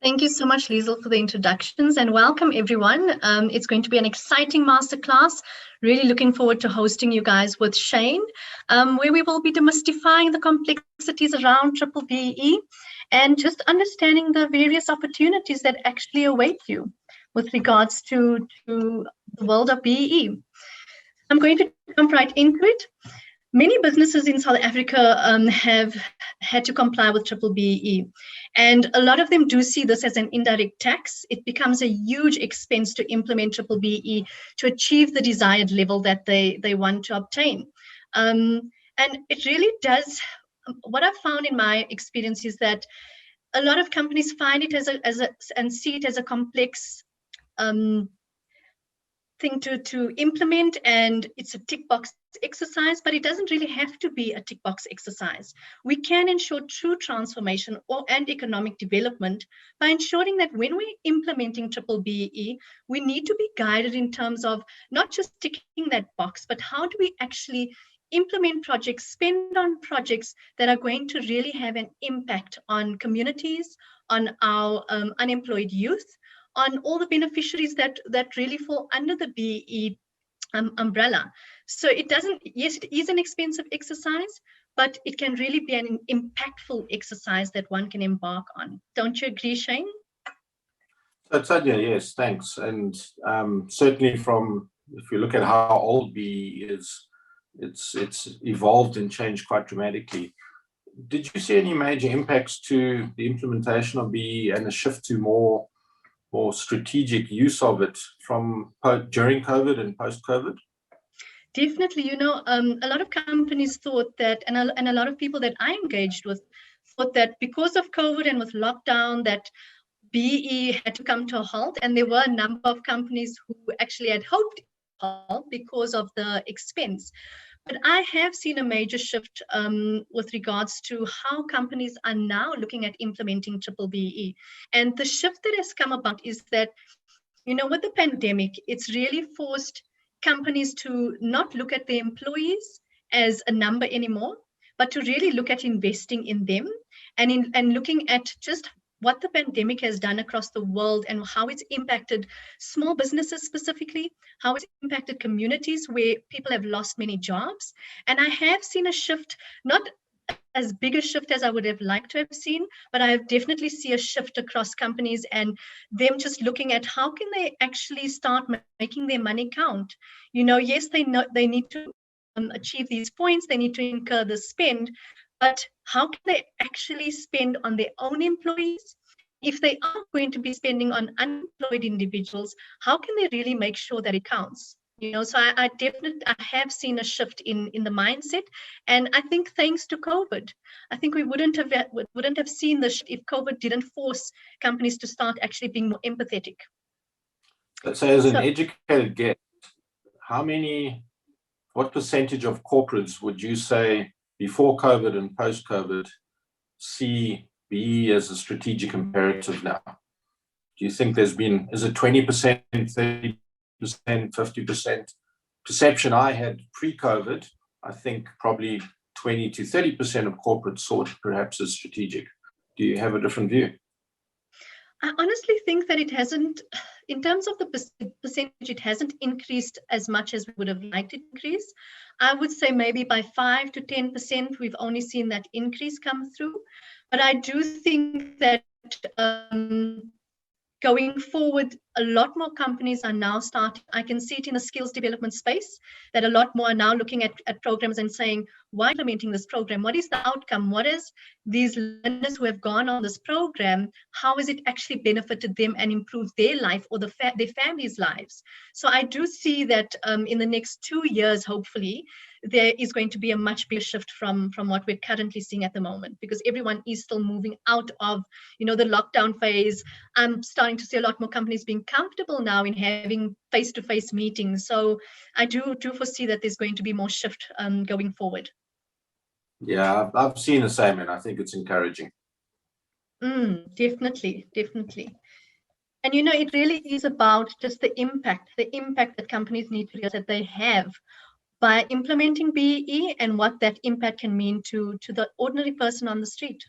Thank you so much, Liezel, for the introductions, and welcome everyone. It's going to be an exciting masterclass. Really looking forward to hosting you guys with Shane, where we will be demystifying the complexities around BBBEE and just understanding the various opportunities that actually await you with regards to the world of BEE. I'm going to jump right into it. Many businesses in South Africa have had to comply with BBBEE, and a lot of them do see this as an indirect tax. It becomes a huge expense to implement BBBEE to achieve the desired level that they want to obtain. And it really does, what I've found in my experience is that a lot of companies find it and see it as a complex thing to implement, and it's a tick box exercise, but it doesn't really have to be a tick box exercise. We can ensure true transformation and economic development by ensuring that when we're implementing BBBEE, we need to be guided in terms of not just ticking that box, but how do we actually implement projects, spend on projects that are going to really have an impact on communities, on our unemployed youth, on all the beneficiaries that really fall under the BEE umbrella. So it doesn't, yes, it is an expensive exercise, but it can really be an impactful exercise that one can embark on. Don't you agree, Shane? So Tanya, yes, thanks. And certainly from, if you look at how old BEE is, it's evolved and changed quite dramatically. Did you see any major impacts to the implementation of BEE and a shift to more strategic use of it from during COVID and post-COVID? Definitely, a lot of companies thought that, and a lot of people that I engaged with thought that because of COVID and with lockdown, that BEE had to come to a halt, and there were a number of companies who actually had hoped halt because of the expense. But I have seen a major shift with regards to how companies are now looking at implementing BBBEE. And the shift that has come about is that, with the pandemic, it's really forced companies to not look at their employees as a number anymore, but to really look at investing in them and looking at just what the pandemic has done across the world and how it's impacted small businesses specifically, how it's impacted communities where people have lost many jobs. And I have seen a shift, not as big a shift as I would have liked to have seen, but I have definitely seen a shift across companies and them just looking at how can they actually start making their money count. Yes, they know they need to achieve these points, they need to incur the spend, but how can they actually spend on their own employees? If they are going to be spending on unemployed individuals, how can they really make sure that it counts? So I have seen a shift in the mindset, and I think thanks to COVID, I think we wouldn't have seen this if COVID didn't force companies to start actually being more empathetic. So as an educated guest, what percentage of corporates would you say before COVID and post-COVID see BEE as a strategic imperative now? Do you think is it 20%, 30%, 50%? Perception I had pre-COVID, I think probably 20 to 30% of corporates saw it perhaps as strategic. Do you have a different view? I honestly think that it hasn't, in terms of the percentage, it hasn't increased as much as we would have liked it to increase. I would say maybe by 5 to 10%, we've only seen that increase come through. But I do think that going forward, a lot more companies are now starting. I can see it in the skills development space that a lot more are now looking at programs and saying, why implementing this program? What is the outcome? What is these learners who have gone on this program? How has it actually benefited them and improved their life or their families' lives? So I do see that in the next 2 years, hopefully, there is going to be a much bigger shift from what we're currently seeing at the moment, because everyone is still moving out of, the lockdown phase. I'm starting to see a lot more companies being comfortable now in having face-to-face meetings. So I do foresee that there's going to be more shift going forward. Yeah, I've seen the same, and I think it's encouraging. Definitely. And it really is about just the impact that companies need to realize that they have by implementing BEE and what that impact can mean to the ordinary person on the street.